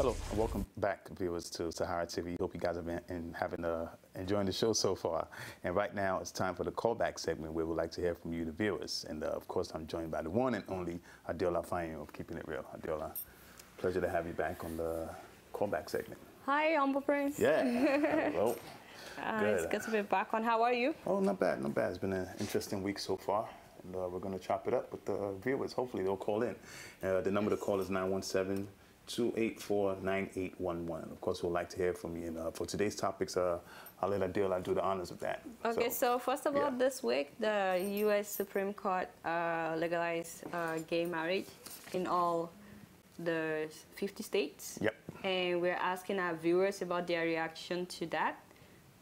Hello and welcome back, viewers, to SaharaTV. Hope you guys have been enjoying the show so far. And right now it's time for the callback segment where we'd like to hear from you, the viewers. And of course, I'm joined by the one and only Adeola Fayehun of Keeping It Real. Adeola, pleasure to have you back on the callback segment. Hi, Humble Prince. Yeah. Hello. Good. It's good to be back on. How are you? Oh, not bad, not bad. It's been an interesting week so far. And we're going to chop it up with the viewers. Hopefully they'll call in. The number to call is 917-284-9811. Of course, we'd like to hear from you. And for today's topics, I'll let Adeola do the honors of that. Okay, so first of all, this week, the U.S. Supreme Court legalized gay marriage in all the 50 states. Yep. And we're asking our viewers about their reaction to that,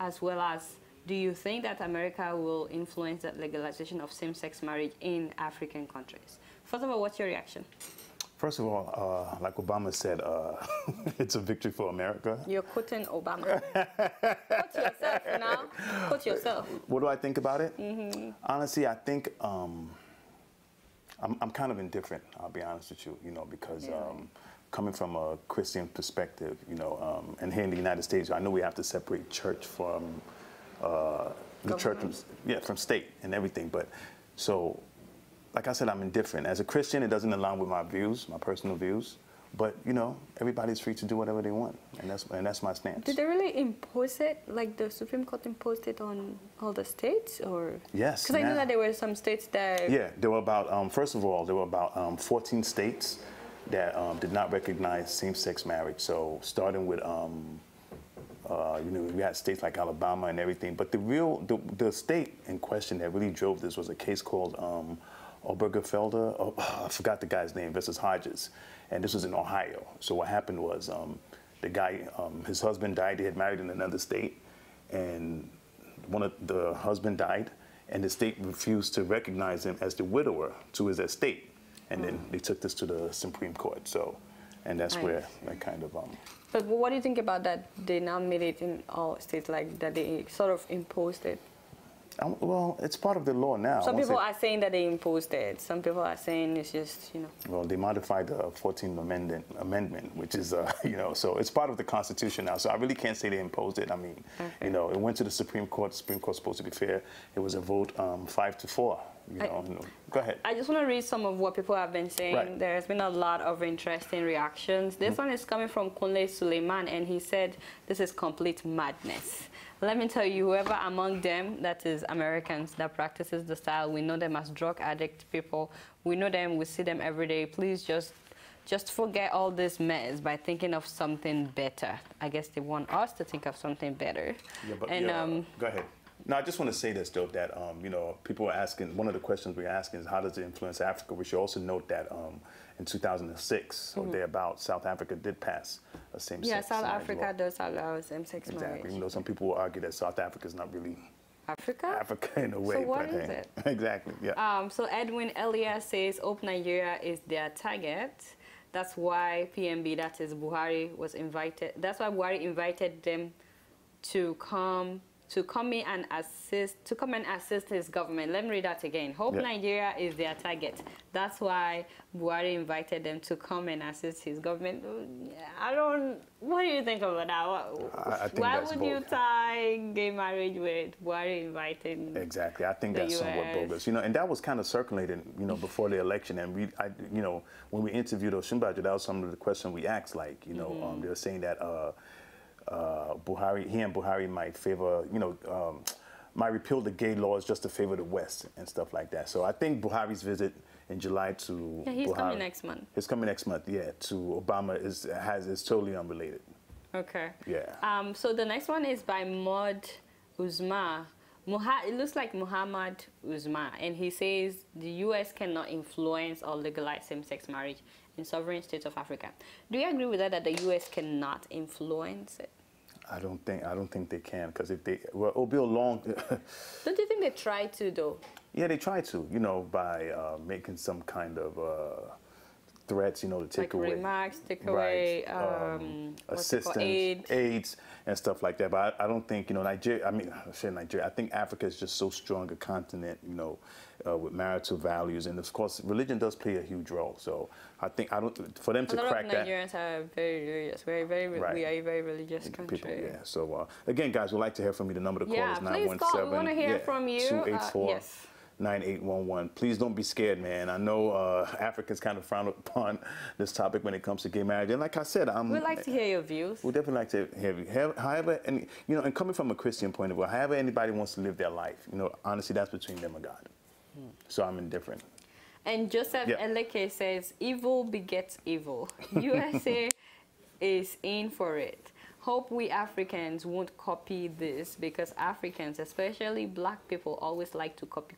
as well as, do you think that America will influence the legalization of same-sex marriage in African countries? First of all, what's your reaction? First of all, like Obama said, it's a victory for America. You're quoting Obama. Quote yourself now. Quote yourself. What do I think about it? Honestly, I think I'm kind of indifferent, I'll be honest with you, because coming from a Christian perspective, and here in the United States, I know we have to separate church from the church, from state and everything. But so, like I said, I'm indifferent. As a Christian, it doesn't align with my views, my personal views. But everybody's free to do whatever they want, and that's my stance. Did they really impose it? Like the Supreme Court imposed it on all the states, or? Yes. Because I know that there were some states that. Yeah, there were about. First of all, there were about 14 states that did not recognize same-sex marriage. So starting with we had states like Alabama and everything. But the state in question that really drove this was a case called Obergefellder. Oh, I forgot the guy's name versus Hodges, and this was in Ohio. So what happened was the guy, his husband died. They had married in another state, and the husband died, and the state refused to recognize him as the widower to his estate, and then they took this to the Supreme Court. So, and that's where that kind of. But what do you think about that? They now made it in all states, like that they sort of imposed it. Well, it's part of the law now. Some people are saying that they imposed it. Some people are saying it's just, Well, they modified the 14th Amendment, which is, so it's part of the Constitution now. So I really can't say they imposed it. I mean, it went to the Supreme Court. The Supreme Court's supposed to be fair. It was a vote 5-4. Go ahead. I just want to read some of what people have been saying. Right. There has been a lot of interesting reactions. This one is coming from Kunle Suleiman, and he said, this is complete madness. Let me tell you, whoever among them, that is Americans, that practices the style, we know them as drug addict people. We know them, we see them every day. Please just forget all this mess by thinking of something better. I guess they want us to think of something better. Yeah, but go ahead. No, I just want to say this, though, that, people are asking, one of the questions we're asking is how does it influence Africa? We should also note that in 2006, or thereabout, South Africa did pass a same-sex marriage. Yeah, South Africa does allow same-sex marriage. Exactly, even though some people will argue that South Africa is not really Africa in a way. So what is it? Exactly, yeah. So Edwin Elias says, Hope Nigeria is their target. That's why PMB, that is Buhari, was invited. That's why Buhari invited them to come in and assist his government. Let me read that again. Hope Nigeria is their target. That's why Buhari invited them to come and assist his government. What do you think about that? Why would you tie gay marriage with Buhari inviting? Exactly. I think that's somewhat bogus. And that was kind of circulating, before the election. And when we interviewed Oshimbajo, that was some of the questions we asked. Like, they were saying that Buhari might favor, might repeal the gay laws just to favor the West and stuff like that. So I think Buhari's visit in July to he's coming next month. He's coming next month, to Obama is totally unrelated. Okay. Yeah. So the next one is by Maud Uzma. It looks like Muhammad Uzma, and he says the U.S. cannot influence or legalize same-sex marriage in sovereign states of Africa. Do you agree with that the U.S. cannot influence it? I don't think they can, because if they, well, it'll be a long. Don't you think they try to, though? Yeah, they try to, by making some kind of threats, you know, to take away. Remarks, take away, assistance, aids, and stuff like that. But I don't think, you know, Nigeria, I mean, I say Nigeria, I think Africa is just so strong a continent, you know, with marital values. And of course, religion does play a huge role. So I think, for them to crack that. A lot of Nigerians are very religious. We are a very religious country. People, yeah. So again, guys, we'd like to hear from you. The number to call is 917. Please call. We want to hear from you. 284. Yes. 9811. Please don't be scared, man. I know Africans kind of frown upon this topic when it comes to gay marriage. And like I said, we'd like to hear your views. We'd definitely like to hear you. However, and you know, and coming from a Christian point of view, however anybody wants to live their life, you know, honestly, that's between them and God. So I'm indifferent. And Joseph Eleke says, evil begets evil. USA is in for it. Hope we Africans won't copy this, because Africans, especially black people, always like to copy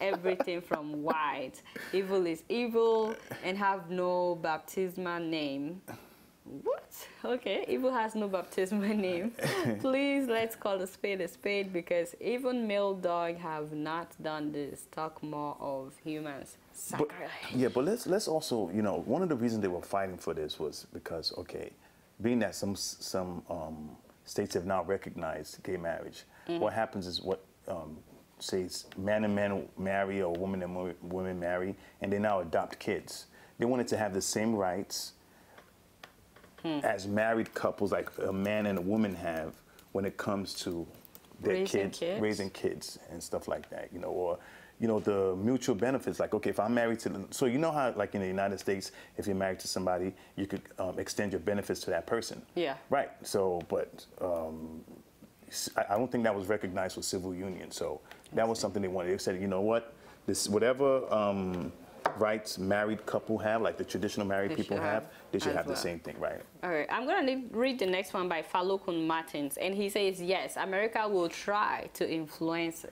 everything from white. Evil is evil and have no baptismal name. What? Okay, evil has no baptismal name. Please, let's call a spade, because even male dog have not done this. Talk more of humans. But let's also, you know, one of the reasons they were fighting for this was because, okay, being that some states have now recognized gay marriage, what happens is says man and man marry or woman and women marry, and they now adopt kids. They wanted to have the same rights as married couples, like a man and a woman have, when it comes to their raising kids and stuff like that, you know, or you know, the mutual benefits, like, okay, if I'm married to them, so you know how, like in the United States, if you're married to somebody, you could extend your benefits to that person. Yeah. Right. So, but I don't think that was recognized with civil union. So that was something they wanted. They said, you know what, this whatever rights married couple have, like the traditional married people have, they should have the same thing, right? All right, I'm going to read the next one by Fayehun Martins, and he says, yes, America will try to influence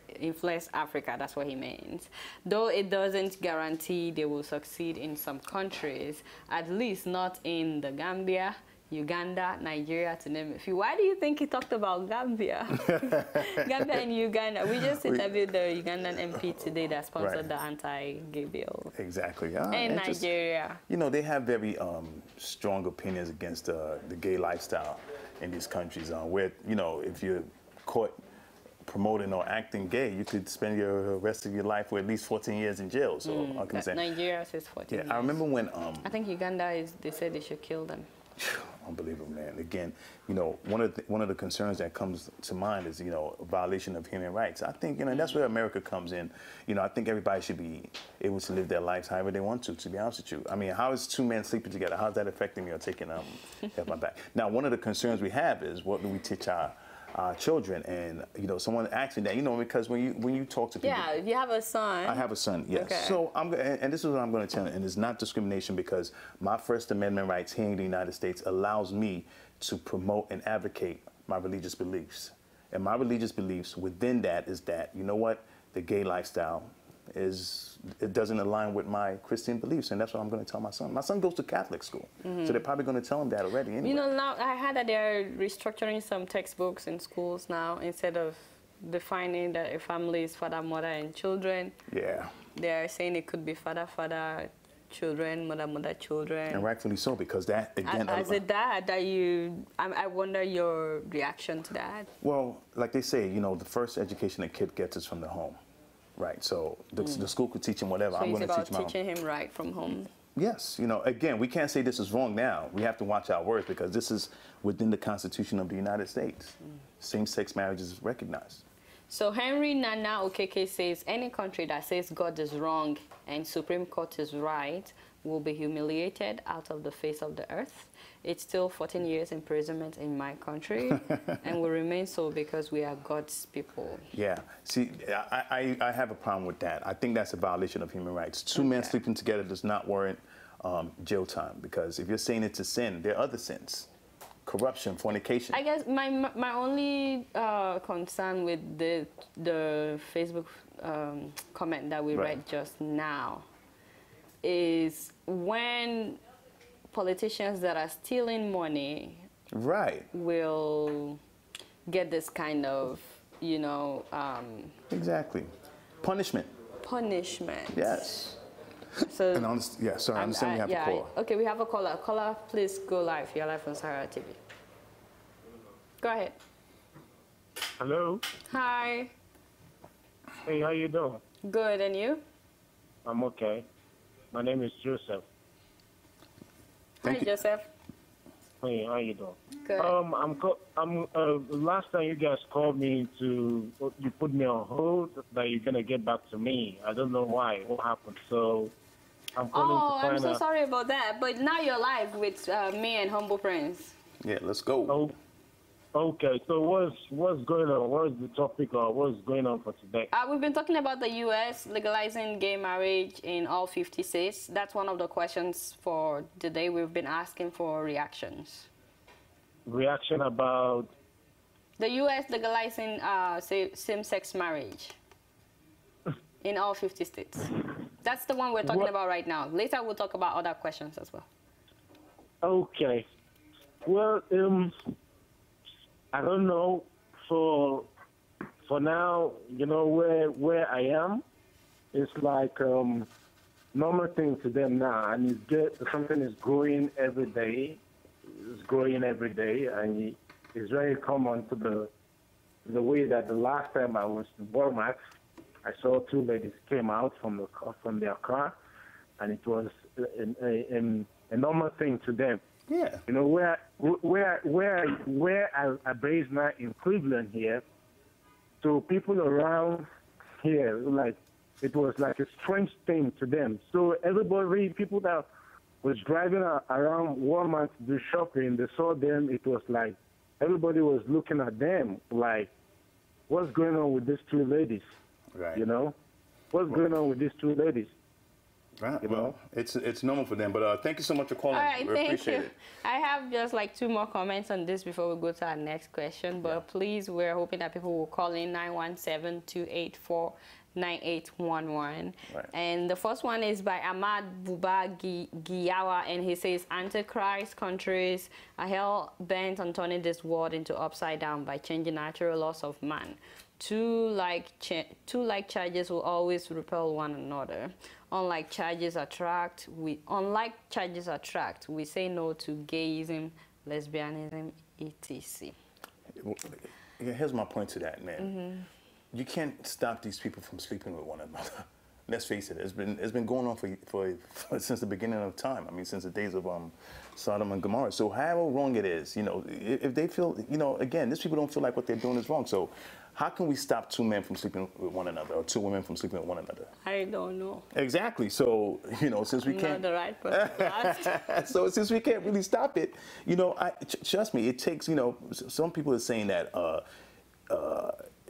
Africa, that's what he means, though it doesn't guarantee they will succeed in some countries, at least not in the Gambia, Uganda, Nigeria, to name a few. Why do you think he talked about Gambia? Gambia and Uganda. We just interviewed the Ugandan MP today that sponsored the anti-gay bill. Exactly. And Nigeria. You know, they have very strong opinions against the gay lifestyle in these countries, where, you know, if you're caught promoting or acting gay, you could spend your rest of your life for at least 14 years in jail. So Nigeria says 14 years. I remember when... I think Uganda they said they should kill them. Unbelievable, man. Again, you know, one of the concerns that comes to mind is, you know, a violation of human rights. I think, you know, that's where America comes in. You know, I think everybody should be able to live their lives however they want to be honest with you. I mean, how is two men sleeping together? How's that affecting me or taking off my back? Now, one of the concerns we have is, what do we teach our children? And, you know, someone asked me that, you know, because when you talk to people... Yeah, you have a son. I have a son, yes. Okay. So, and this is what I'm going to tell you, and it's not discrimination, because my First Amendment rights here in the United States allows me to promote and advocate my religious beliefs. And my religious beliefs within that is that, you know what, the gay lifestyle it doesn't align with my Christian beliefs, and that's what I'm going to tell my son. My son goes to Catholic school, so they're probably going to tell him that already anyway. You know, now I heard that they're restructuring some textbooks in schools now. Instead of defining that a family is father, mother, and children, they're saying it could be father, children, mother, children. And rightfully so, because that, again... As a dad, I wonder your reaction to that. Well, like they say, you know, the first education a kid gets is from the home. Right, so the school could teach him whatever. So I'm going to teach him. Teaching him right from home. Yes, you know, again, we can't say this is wrong now. We have to watch our words, because this is within the Constitution of the United States. Same-sex marriage is recognized. So Henry Nana Okeke says, any country that says God is wrong and Supreme Court is right will be humiliated out of the face of the earth. It's still 14 years imprisonment in my country, and will remain so because we are God's people. Yeah. See, I have a problem with that. I think that's a violation of human rights. Two men sleeping together does not warrant jail time, because if you're saying it's a sin, there are other sins. Corruption, fornication. I guess my only concern with the Facebook comment that we read just now is when politicians that are stealing money will get this kind of, you know... Exactly. Punishment. Punishment. Yes. So Yeah, sorry, I understand we have a caller. Okay, we have a caller. Caller, please go live. You're live on SaharaTV. Go ahead. Hello. Hi. Hey, how you doing? Good, and you? I'm okay. My name is Joseph. Hi, Joseph. Hey, how you doing? Good. Last time you guys called me you put me on hold that you're gonna get back to me. I don't know why. What happened? So I'm calling to find out. I'm so sorry about that. But now you're live with me and Humble Friends. Yeah, let's go. Oh, okay. So what's going on? What's the topic or what's going on for today? We've been talking about the U.S. legalizing gay marriage in all 50 states. That's one of the questions for the day. We've been asking for reactions. Reaction about the U.S. legalizing same-sex marriage in all 50 states. That's the one we're talking about right now. Later, we'll talk about other questions as well. Okay. Well, I don't know. For now, you know where I am, it's like normal thing to them now, and something is growing every day. It's growing every day, and it's very common to the way that the last time I was in Walmart, I saw two ladies came out from their car, and it was a normal thing to them. Yeah. You know where I based now in Cleveland here, so people around here like it was like a strange thing to them. So people that was driving around Walmart to do shopping, they saw them. It was like everybody was looking at them like, what's going on with these two ladies? Right. You know, what's going on with these two ladies? Right. Well, it's normal for them. But thank you so much for calling. All right, we appreciate it. I have just like 2 more comments on this before we go to our next question. But please, we're hoping that people will call in 917-284-9811. Right. And the first one is by Ahmad Buba Giyawa, and he says, Antichrist countries are hell-bent on turning this world into upside down by changing natural laws of man. Two like charges will always repel one another. Unlike charges attract, we say no to gayism, lesbianism, etc. Here's my point to that, man. You can't stop these people from sleeping with one another. Let's face it. It's been going on for since the beginning of time. I mean, since the days of Sodom and Gomorrah. So however wrong it is, you know, if they feel, you know, again, these people don't feel like what they're doing is wrong. So how can we stop 2 men from sleeping with one another or 2 women from sleeping with one another? I don't know. Exactly. So, you know, since we can't... Not the right person to ask. So since we can't really stop it, you know, trust me, it takes, you know, some people are saying that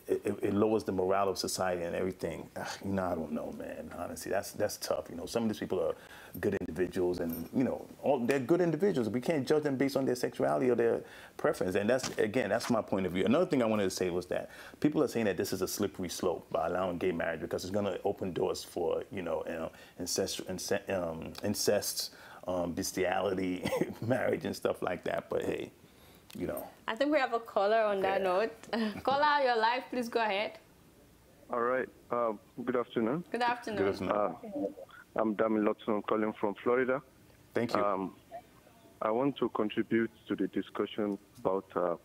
it lowers the morale of society and everything. You know, I don't know, man. Honestly, that's tough. You know, some of these people are good individuals, and you know, they're good individuals. We can't judge them based on their sexuality or their preference. And that's my point of view. Another thing I wanted to say was that people are saying that this is a slippery slope by allowing gay marriage because it's going to open doors for, you know, incest, bestiality, marriage, and stuff like that. But hey, you know. I think we have a caller on that note. Caller, you're live. Please go ahead. All right. Good afternoon. Good afternoon. Good afternoon. I'm Dami Lotson calling from Florida. Thank you. I want to contribute to the discussion about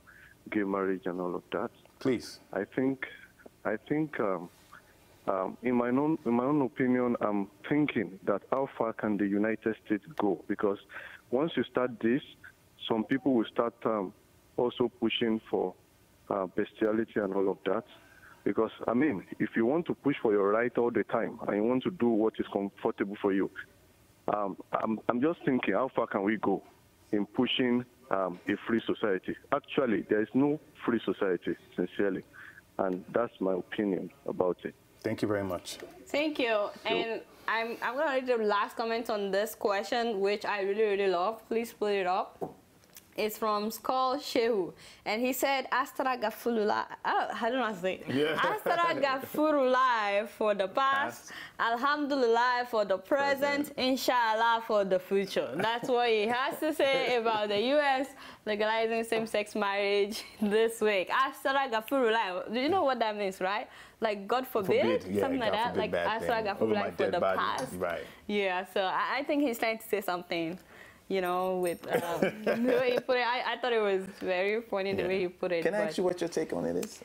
gay marriage and all of that. Please. I think, in my own opinion, I'm thinking that how far can the United States go? Because once you start this, some people will start also pushing for bestiality and all of that. Because, I mean, if you want to push for your right all the time and you want to do what is comfortable for you, I'm just thinking, how far can we go in pushing a free society? Actually, there is no free society, sincerely. And that's my opinion about it. Thank you very much. Thank you. And I'm going to read the last comment on this question, which I really, really love. Please pull it up. is from Skull Shehu, and he said, Astragafurullah. Oh, how do I say it? Yeah. Astragafurullah for the past, Alhamdulillah for the present, Inshallah for the future. That's what he has to say about the U.S. legalizing same-sex marriage this week. Astragafurullah. Do you know what that means, right? Like God forbid, yeah, something like that. Like Astragafurullah for the past. Right. Yeah. So I think he's trying to say something. You know, with the way you put it, I thought it was very funny the way you put it. Can I ask you what your take on it is?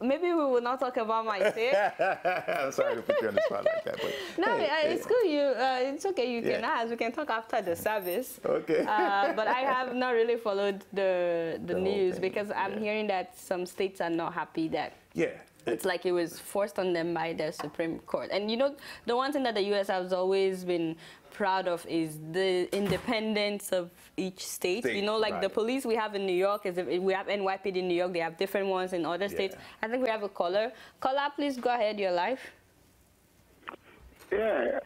Maybe we will not talk about my take. I'm sorry to put you on the spot like that, but no, it's cool. It's okay. You can ask. We can talk after the service. Okay. But I have not really followed the news because I'm hearing that some states are not happy that. Yeah. It's like it was forced on them by the Supreme Court. And you know, the one thing that the U.S. has always been proud of is the independence of each state. You know, like the police we have in New York, we have NYPD in New York, they have different ones in other states. I think we have a caller. Caller, please go ahead, you're live. Yeah,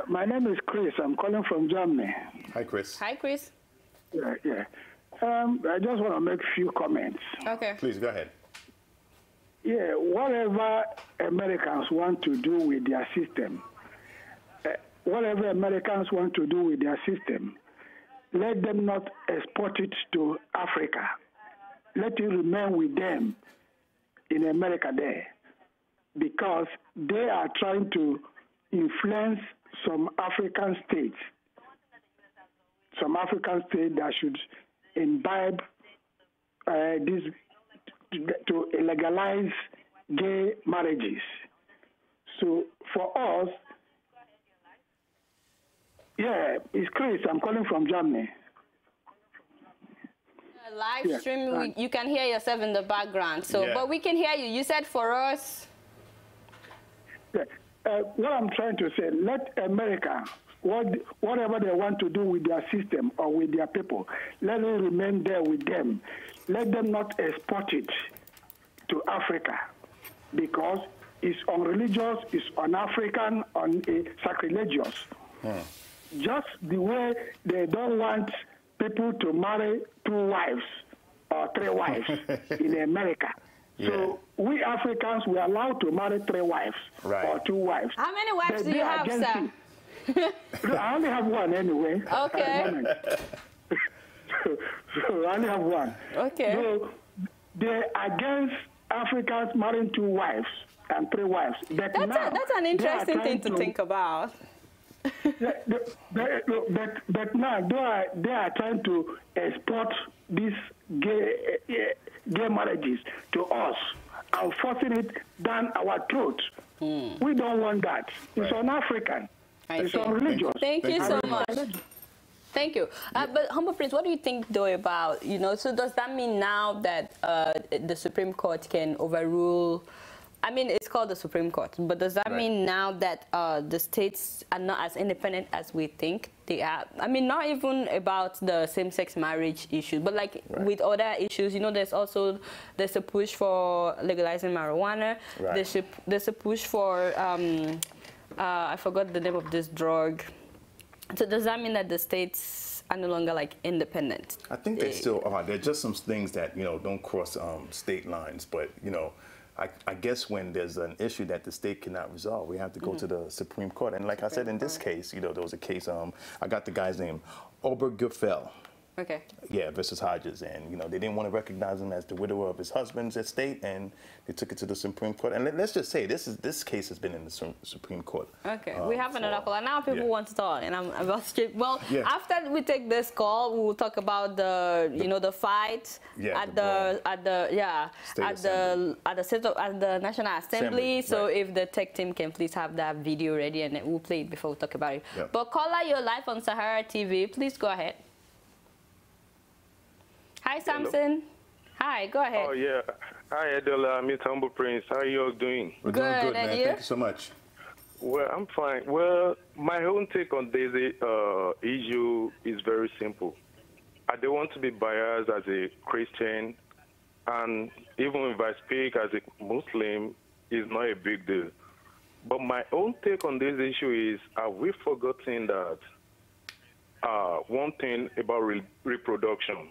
my name is Chris. I'm calling from Germany. Hi, Chris. Hi, Chris. Yeah. I just want to make a few comments. Okay. Please, go ahead. Yeah, whatever Americans want to do with their system, whatever Americans want to do with their system, let them not export it to Africa. Let it remain with them in America there, because they are trying to influence some African states that should imbibe this to legalize gay marriages. So for us, yeah, it's Chris. I'm calling from Germany. Live stream, you can hear yourself in the background. So, but we can hear you. You said for us. Yeah. What I'm trying to say, let America, whatever they want to do with their system or with their people, let it remain there with them. Let them not export it to Africa, because it's unreligious, it's un-African, sacrilegious. Just the way they don't want people to marry 2 wives or 3 wives in America. So we Africans, we're allowed to marry 3 wives or 2 wives. How many wives do you have, sir? I only have 1 anyway. Okay. So I only have 1. Okay. So they're against Africans marrying 2 wives and 3 wives. That's an interesting thing to think about. But now they are trying to export these gay marriages to us and forcing it down our throat. We don't want that. It's un-African. It's unreligious. Thank you so much. Thank you. But Humble Prince, what do you think though about, so does that mean now that the Supreme Court can overrule, I mean, it's called the Supreme Court, but does that mean now that the states are not as independent as we think they are? I mean, not even about the same-sex marriage issue, but like with other issues, there's a push for legalizing marijuana. There's a push for, I forgot the name of this drug. So does that mean that the states are no longer like independent? I think they still are. There are just some things that, don't cross state lines, but, I guess when there's an issue that the state cannot resolve, we have to go to the Supreme Court. And like I said, in this case, there was a case, I got the guy's name, Obergefell. Okay. Yeah, versus Hodges. And, they didn't want to recognize him as the widower of his husband's estate, and they took it to the Supreme Court. And let's just say, this case has been in the Supreme Court. Okay, we have another call. And now people want to talk, and I'm about to... Well, after we take this call, we will talk about the fight at the National Assembly. So if the tech team can please have that video ready, and we'll play it before we talk about it. But caller, you're live on SaharaTV. Please go ahead. Hi, Samson. Hello. Hi, go ahead. Oh, yeah. Hi, Adeola, Mr. Humble Prince. How are you all doing? We're doing good, man. Thank you so much. Well, I'm fine. Well, my own take on this issue is very simple. I don't want to be biased as a Christian, and even if I speak as a Muslim, it's not a big deal. But my own take on this issue is, have we forgotten that one thing about reproduction.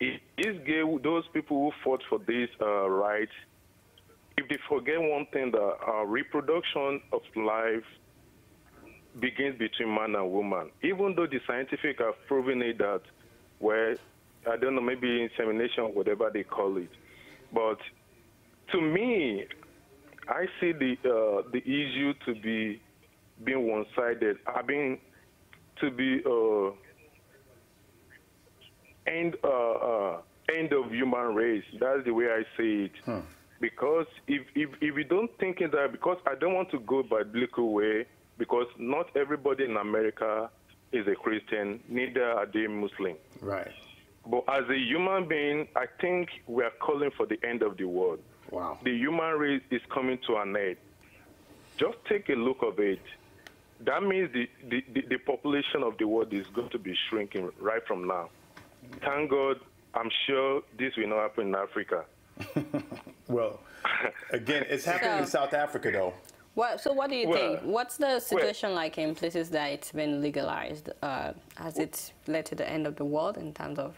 It is gay, those people who fought for this right, if they forget one thing, that reproduction of life begins between man and woman. Even though the scientific have proven it that, well, I don't know, maybe insemination, whatever they call it. But to me, I see the issue to be being one-sided. I mean, to be end of human race. That's the way I see it. Because if we don't think in that, because I don't want to go by biblical way, because not everybody in America is a Christian, neither are they Muslim. Right. But as a human being, I think we are calling for the end of the world. Wow. The human race is coming to an end. Just take a look of it. That means the population of the world is going to be shrinking right from now. Thank God, I'm sure this will not happen in Africa. Well, again, it's happening in South Africa, though. So what do you think? What's the situation like in places that it's been legalized? Has it led to the end of the world in terms of...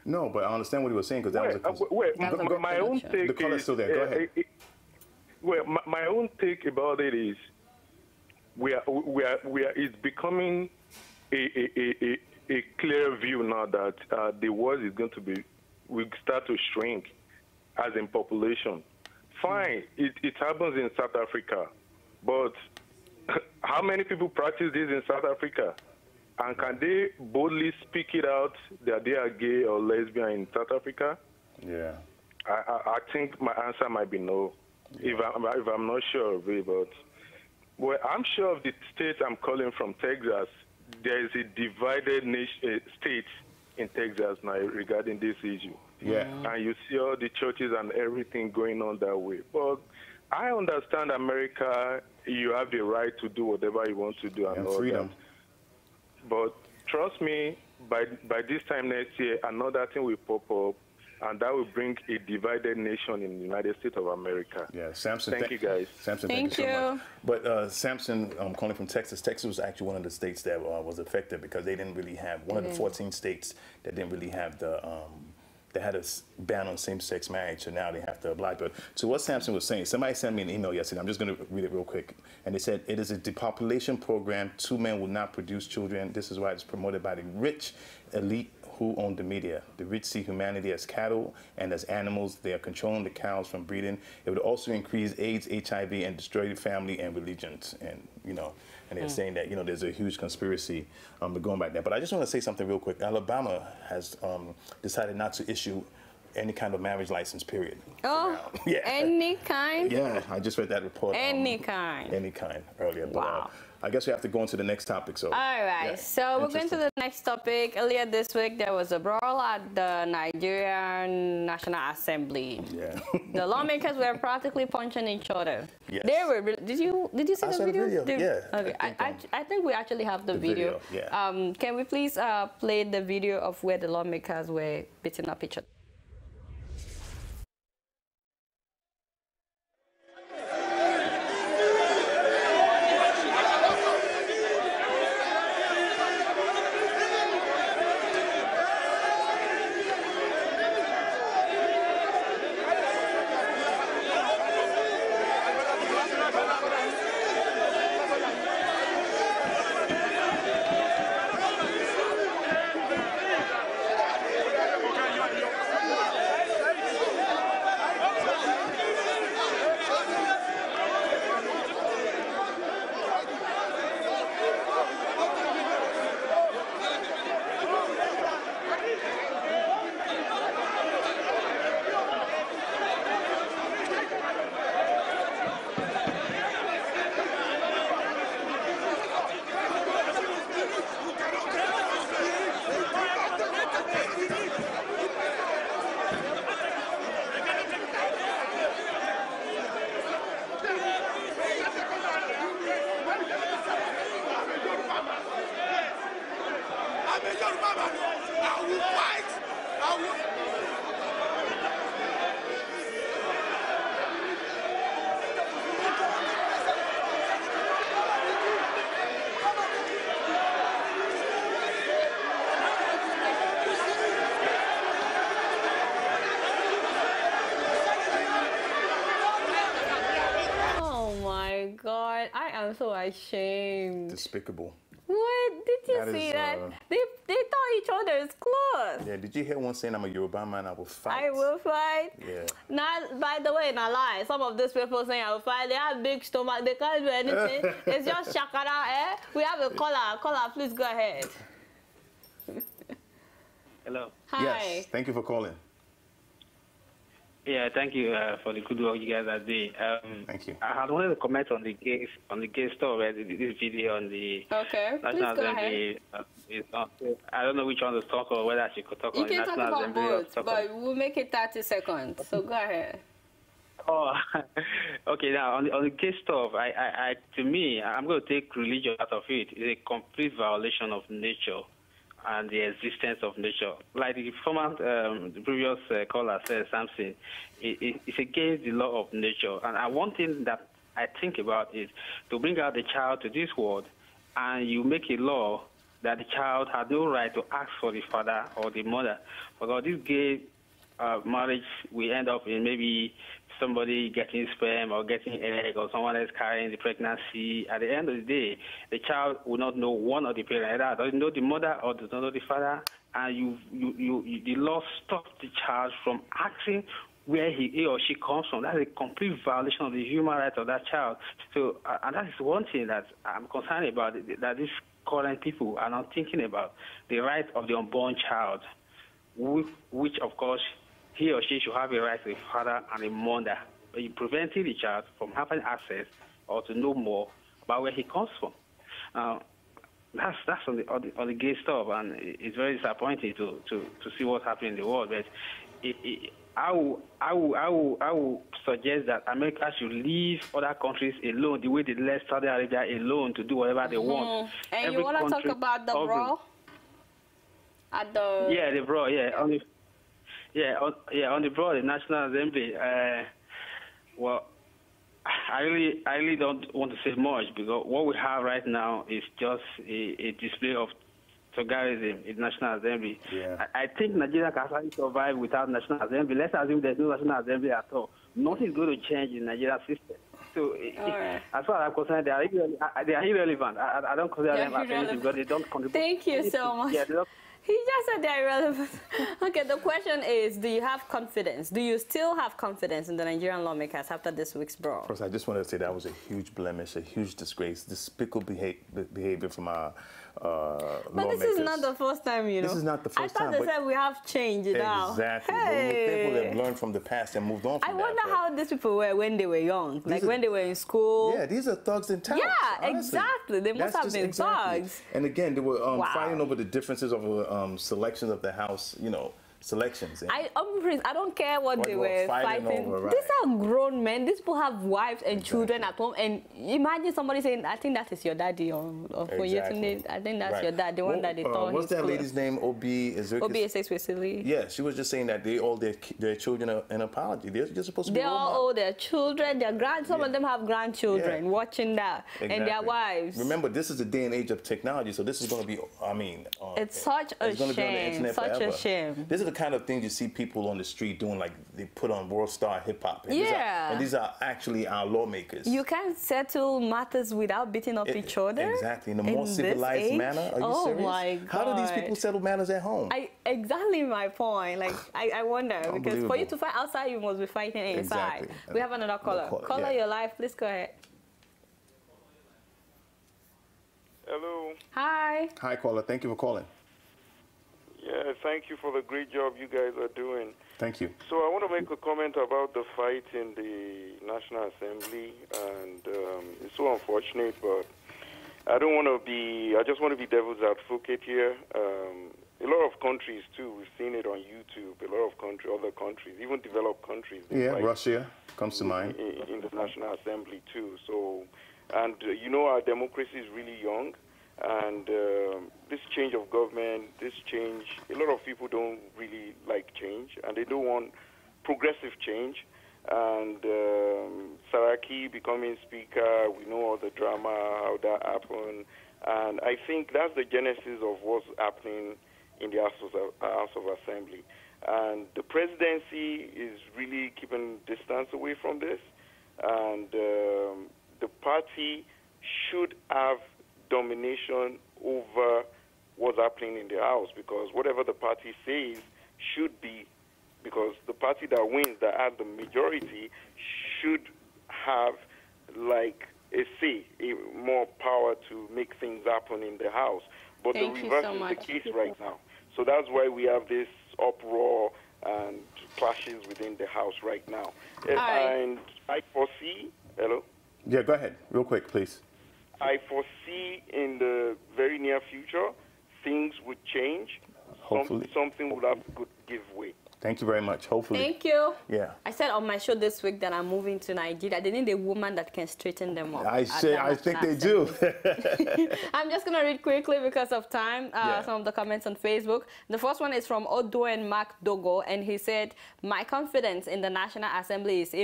No, but I understand what he was saying, because that was my own take. The color's still there. Go ahead. My own take about it is, it's becoming a clear view now that the world is going to will start to shrink as in population. Fine, it happens in South Africa, but how many people practice this in South Africa? And can they boldly speak it out that they are gay or lesbian in South Africa? Yeah. I think my answer might be no, if I'm not sure of it. But well, I'm sure of the state I'm calling from, Texas. There is a divided state in Texas now regarding this issue. Yeah. And you see all the churches and everything going on that way. But I understand America, you have the right to do whatever you want to do and all freedom. that. But trust me, by this time next year, another thing will pop up, and that will bring a divided nation in the United States of America. Yeah, Samson. Thank you, guys. Samson, thank you so much. But Samson, calling from Texas. Texas was actually one of the states that was affected because they didn't really have, one of the 14 states that didn't really have the, they had a ban on same-sex marriage, so now they have to oblige. But to what Samson was saying, somebody sent me an email yesterday. I'm just going to read it real quick. And they said, it is a depopulation program. 2 men will not produce children. This is why it's promoted by the rich elite who own the media. The rich see humanity as cattle and as animals. They are controlling the cows from breeding. It would also increase AIDS, HIV, and destroy the family and religions. And, you know, and they're saying that, you know, there's a huge conspiracy going back there. But I just want to say something real quick. Alabama has decided not to issue any kind of marriage license, period. Oh, yeah. Any kind? Yeah, I just read that report. Any kind. Any kind earlier. Wow. But, I guess we have to go on to the next topic. So. All right, yeah, so we're going to the next topic. Earlier this week, there was a brawl at the Nigerian National Assembly. Yeah. The lawmakers were practically punching each other. Yes. They were. Did you see the video? Yeah. Okay. I think we actually have the video. Yeah. Can we please play the video of where the lawmakers were beating up each other? ashamed. Despicable. What? Did you That see is, that? They thought each other's clothes. Yeah, did you hear one saying, I'm a Yoruba man, I will fight? I will fight. Yeah. Not, by the way, not lie. Some of these people saying I will fight, they have big stomach, they can't do anything. It's just shakara, eh? We have a caller. Caller, please go ahead. Hello. Hi. Yes, thank you for calling. Yeah, thank you for the good work you guys are doing. Thank you. I had wanted to comment on the case story, this video on the Okay, National please go Assembly. I don't know which one to talk or whether I should talk You on the can talk National about Assembly. both, but we'll make it 30 seconds. So go ahead. Oh, okay. Now on the case stuff, to me, I'm going to take religion out of it. It's a complete violation of nature and the existence of nature. Like the the previous caller said, something, it's against the law of nature. And one thing that I think about is to bring out the child to this world, and you make a law that the child has no right to ask for the father or the mother. Because this gay marriage, we end up in maybe somebody getting sperm or getting egg or someone else carrying the pregnancy. At the end of the day, the child will not know one of the parents, either doesn't know the mother or does not know the father, and the law stops the child from asking where he or she comes from. That's a complete violation of the human rights of that child. So, and that is one thing that I'm concerned about, that these current people are not thinking about, the right of the unborn child, which of course, he or she should have a right to a father and a mother. But you preventing the child from having access or to know more about where he comes from. That's on the gay stuff, and it's very disappointing to see what's happening in the world. But I will suggest that America should leave other countries alone, the way they left Saudi Arabia alone to do whatever they want. And you want to talk about the brawl? At the the brawl, on the broad, the National Assembly, well, I really don't want to say much, because what we have right now is just a display of tokenism in National Assembly. Yeah. I think Nigeria can actually survive without National Assembly. Let's assume there's no National Assembly at all. Nothing is going to change in Nigerian system. So, as far as I'm concerned, they are irrelevant. I don't consider them as anything because they don't contribute. Thank you so much. He just said they're irrelevant. Okay, the question is, do you have confidence? Do you still have confidence in the Nigerian lawmakers after this week's brawl? First, I just wanted to say that was a huge blemish, a huge disgrace, despicable behavior from our But lawmakers. This is not the first time, you know. This is not the first time. I thought they said we have changed now. Exactly. Hey. People have learned from the past and moved on from I wonder how these people were when they were young, like when they were in school. Yeah, these are thugs in town. Yeah, honestly. exactly. They must have been thugs. And again, they were fighting over the differences of selections of the House, selections. I don't care what they were fighting. Over, right. These are grown men. These people have wives and children at home. And imagine somebody saying, I think that is your daddy. Or I think that's your dad, the one that they thought what's that lady's name? Obi Especially. Yeah, she was just saying that they owe their children an apology. They're supposed to be They all owe their children, some of them have grandchildren watching that, and their wives. Remember, this is the day and age of technology, so this is going to be, it's such a shame. Such a shame. This is the kind of things you see people on the street doing, like they put on World Star Hip Hop. And these are actually our lawmakers. You can't settle matters without beating up each other. Exactly, in a more civilized manner. Are you serious? My God. How do these people settle matters at home? Exactly my point. Like I wonder, because for you to fight outside, you must be fighting inside. Exactly. We have another caller. Caller, your life. Please go ahead. Hello. Hi. Hi, caller. Thank you for calling. Yeah, thank you for the great job you guys are doing. Thank you. So I want to make a comment about the fight in the National Assembly, and it's so unfortunate, but I just want to be devil's advocate here. A lot of countries, too, we've seen it on YouTube, a lot of other countries, even developed countries. Yeah, Russia comes to mind. In the National Assembly, too. So, and our democracy is really young. And this change of government, a lot of people don't really like change, and they don't want progressive change. And Saraki becoming speaker, we know all the drama, how that happened. And I think that's the genesis of what's happening in the House of Assembly. And the presidency is really keeping distance away from this. And the party should have domination over what's happening in the House, because whatever the party says should be, because the party that wins, that has the majority, should have like a say, more power to make things happen in the House. But the reverse is the case right now. So that's why we have this uproar and clashes within the House right now. And I foresee, hello? Yeah, go ahead, real quick, please. I foresee in the very near future, things would change. Hopefully. Something would have to give way. Thank you very much. Hopefully. Thank you. Yeah. I said on my show this week that I'm moving to Nigeria. They need a woman that can straighten them up. I think they do. I'm just going to read quickly because of time some of the comments on Facebook. The first one is from Oduen Mark Dogo, and he said, my confidence in the National Assembly is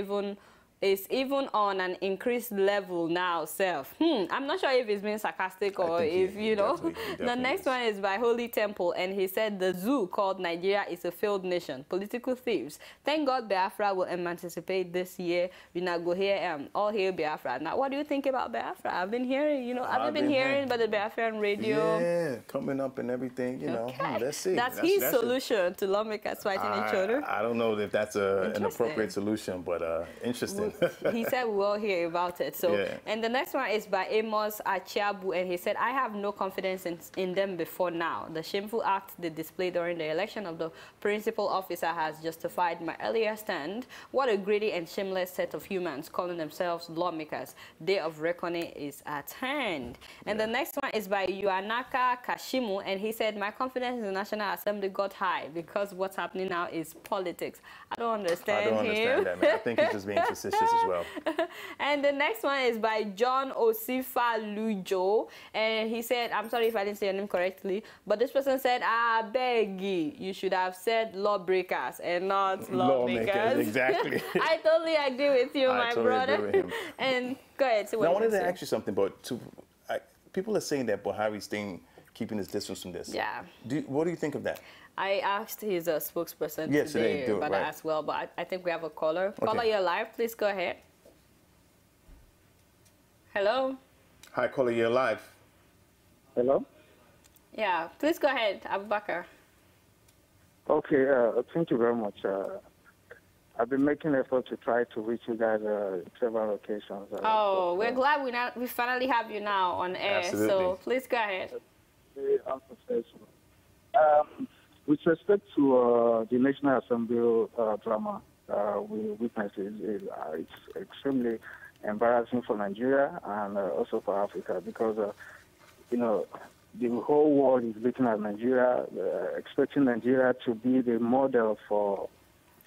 even on an increased level now, self. I'm not sure if it's being sarcastic or if, you know. Definitely the next one is by Holy Temple, and he said the zoo called Nigeria is a failed nation, political thieves. Thank God Biafra will emancipate this year. We now go here, all hail Biafra. Now, what do you think about Biafra? I've been hearing, you know, I've been hearing about the Biafran radio. Yeah, coming up and everything, you know. Let's see. That's his solution to lawmakers fighting each other. I don't know if that's an appropriate solution, but interesting. He said we'll hear about it. So, and the next one is by Amos Achiabu, and he said, I have no confidence in them before now. The shameful act they displayed during the election of the principal officer has justified my earlier stand. What a greedy and shameless set of humans calling themselves lawmakers. Day of reckoning is at hand. And the next one is by Yuanaka Kashimu, and he said, my confidence in the National Assembly got high because what's happening now is politics. I don't understand him. I don't understand that, man. I think he's just being facetious as well. And the next one is by John Osifa Lujo, and he said, I'm sorry if I didn't say your name correctly, but this person said, I beg you should have said lawbreakers and not lawmakers. Exactly. I totally agree with you, my brother. Agree with him. And go ahead. So now, I wanted to ask you something, but people are saying that Buhari's keeping his distance from this. Yeah. What do you think of that? I asked his spokesperson today about that as well, but I think we have a caller. Okay. Caller, you're live. Please go ahead. Hello? Hi, caller, you're live. Hello? Yeah, please go ahead, Abubakar. Okay, thank you very much. I've been making effort to try to reach you guys several occasions. We're glad we finally have you now on air. Absolutely. So please go ahead. With respect to the National Assembly drama we witnessed, it's extremely embarrassing for Nigeria and also for Africa because, you know, the whole world is looking at Nigeria, expecting Nigeria to be the model for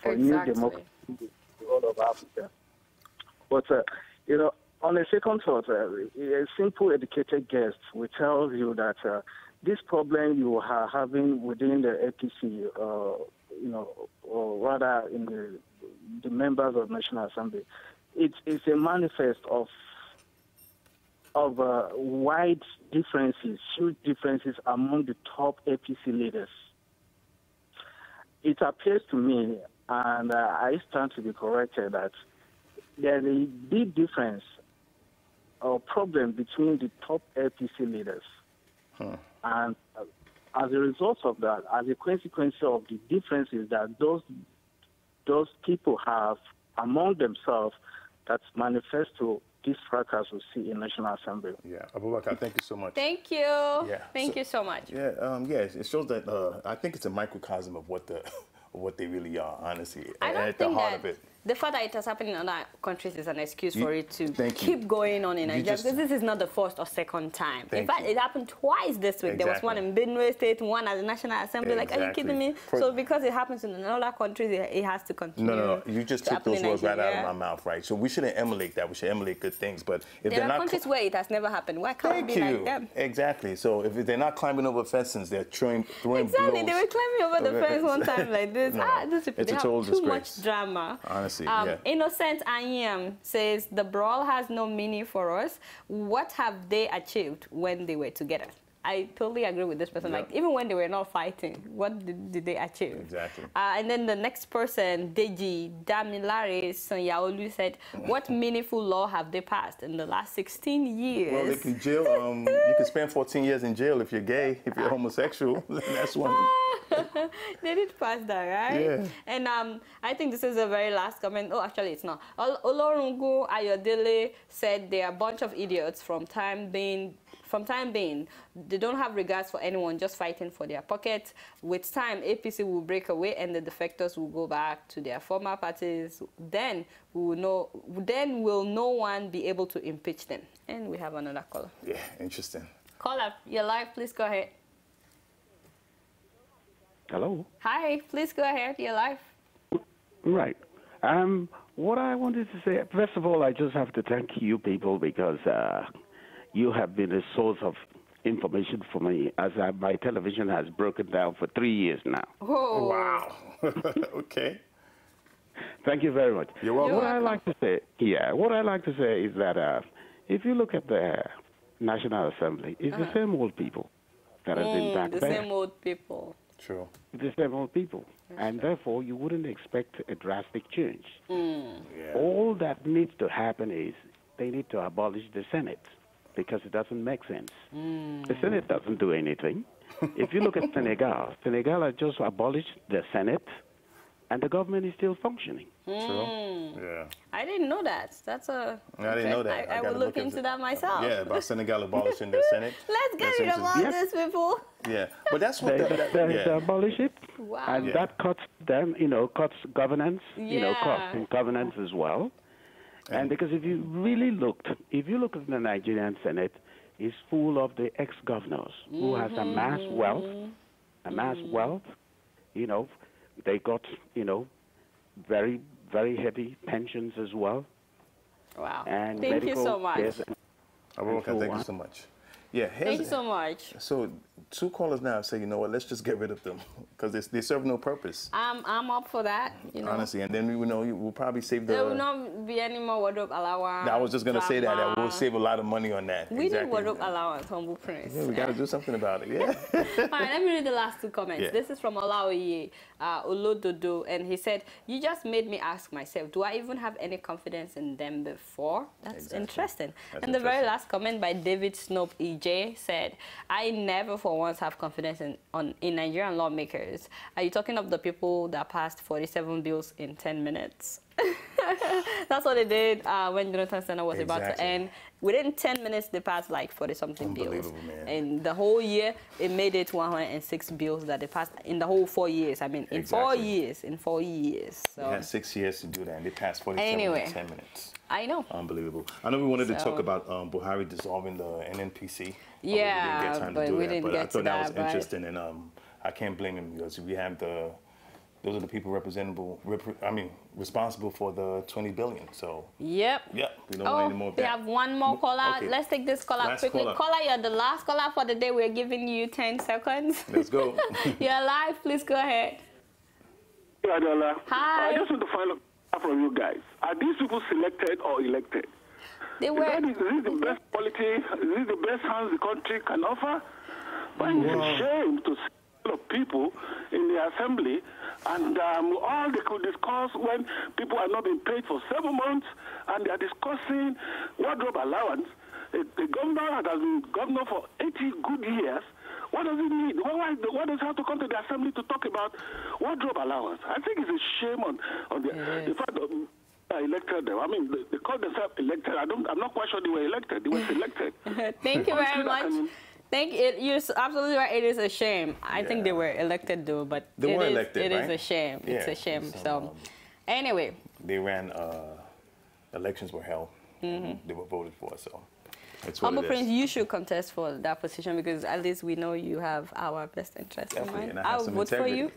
new democracy in the whole of Africa. But, you know, on a second thought, a simple educated guest will tell you that this problem you are having within the APC, you know, or rather in the members of National Assembly, it's a manifest of wide differences, huge differences among the top APC leaders. It appears to me, and I stand to be corrected, that there is a big difference or problem between the top APC leaders. And as a result of that, as a consequence of the differences that those people have among themselves, that manifests to this fracas we see in National Assembly. Yeah, Abubakar, thank you so much. Thank you. Yeah. Thank you so much. Yeah, it shows that I think it's a microcosm of what they really are, honestly. I don't at think the heart that of it. The fact that it has happened in other countries is an excuse for it to keep going on in Nigeria, because this is not the first or second time. In fact, it happened twice this week. There was one in Benue State, one at the National Assembly. Like, are you kidding me? So because it happens in other countries, it has to continue. No. You just took those words right out of my mouth, right? So we shouldn't emulate that. We should emulate good things. But if there are countries where it has never happened. Why can't we be like them? Exactly. So if they're not climbing over fences, they're throwing blows. They were climbing over the fence one time like this. These people, they have too much drama. Honestly, Innocent Anyam says, the brawl has no meaning for us. What have they achieved when they were together? I totally agree with this person. Yeah. Like, even when they were not fighting, what did they achieve? Exactly. And then the next person, Deji Damilare Olu, said, what meaningful law have they passed in the last 16 years? Well, they can jail. You can spend 14 years in jail if you're gay, if you're homosexual. That's one. They did pass that, right? Yeah. And I think this is the very last comment. Oh, actually, it's not. Olorungu Ayodele said they are a bunch of idiots from time being. They don't have regards for anyone, just fighting for their pockets. With time, APC will break away and the defectors will go back to their former parties. Then will no one be able to impeach them. And we have another caller. Yeah, interesting. Caller, you're live. Please go ahead. Hello. Hi, please go ahead. You're live. Right. What I wanted to say, first of all, I just have to thank you people because you have been a source of information for me as my television has broken down for 3 years now. Oh. Wow. Okay. Thank you very much. You're welcome. What I like to say, what I like to say is that if you look at the National Assembly, it's the same old people that have been back the there. same old people. True. The same old people. And therefore, you wouldn't expect a drastic change. Yeah. All that needs to happen is they need to abolish the Senate because it doesn't make sense. The Senate doesn't do anything. If you look at Senegal, Senegal has just abolished the Senate and the government is still functioning. True. Yeah. I didn't know that. That's a... I didn't know that. I will look into that myself. Yeah, about Senegal abolishing the Senate. Let's get rid of all these people. Yeah, but that's what they abolish it, Wow. and that cuts them, cuts governance, costs in governance as well. And because if you look at the Nigerian Senate, it's full of the ex-governors who has amassed wealth, they got, very, very heavy pensions as well. Wow. And thank you so much. Thank you so much. Yeah, thank you so much. So 2 callers now say, you know what, let's just get rid of them because they serve no purpose. I'm up for that. Honestly, and then we'll probably save the. There will not be any more wardrobe allowance. I was just gonna say that we'll save a lot of money on that. We need wardrobe allowance, humble prince. Yeah, we gotta do something about it. Yeah. All right, let me read the last 2 comments. Yeah. This is from Olaoye Olododo, and he said, "You just made me ask myself, do I even have any confidence in them before?" That's interesting. And the very last comment by David Snope EJ said, "I never for once have confidence in Nigerian lawmakers. Are you talking of the people that passed 47 bills in 10 minutes?" That's what they did when Jonathan Senna was about to end. Within 10 minutes, they passed like 40-something bills. Man. And the whole year, it made it 106 bills that they passed in the whole 4 years. I mean, in 4 years. In 4 years. So. They had 6 years to do that, and they passed 47 in 10 minutes. I know. Unbelievable. I know we wanted to talk about Buhari dissolving the NNPC. Yeah, but we didn't get to that. But I thought that was interesting, and I can't blame him because we have those are the people responsible for the 20 billion. So yep. We don't want any more of that. We have one more caller. Okay. Let's take this caller quickly. Caller, you're the last caller for the day. We're giving you 10 seconds. Let's go. You're live. Please go ahead. Hey, Adeola. Hi. I just want to find out from you guys. Are these people selected or elected? They were. Is this the best quality? Is this the best hands the country can offer? But it's a shame to see a lot of people in the assembly, and all they could discuss when people are not being paid for 7 months, and they are discussing wardrobe allowance. The governor has been governor for 80 good years. What does he need? Why does he have to come to the assembly to talk about wardrobe allowance? I think it's a shame on the fact that elected them. I mean, they call themselves elected. I'm not quite sure they were elected. They were selected. Thank you very much. You're absolutely right. It is a shame. I think they were elected though, but they were elected, it is a shame. Yeah. It's a shame. So anyway. They ran, elections were held. They were voted for, so. Humble Prince, you should contest for that position because at least we know you have our best interest in mind. I'll vote for you.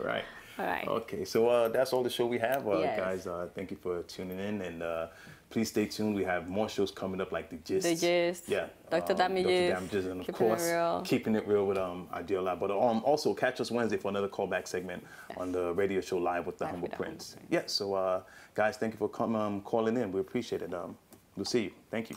Right. All right. Okay, so that's all the show we have, guys. Thank you for tuning in, and please stay tuned. We have more shows coming up, like The Gist. The Gist. Yeah. Dr. Damages. And of course, Keeping It Real with Adeola. But also catch us Wednesday for another callback segment on the radio show Live with the Humble Prince. Yeah. So guys, thank you for calling in. We appreciate it. We'll see you. Thank you.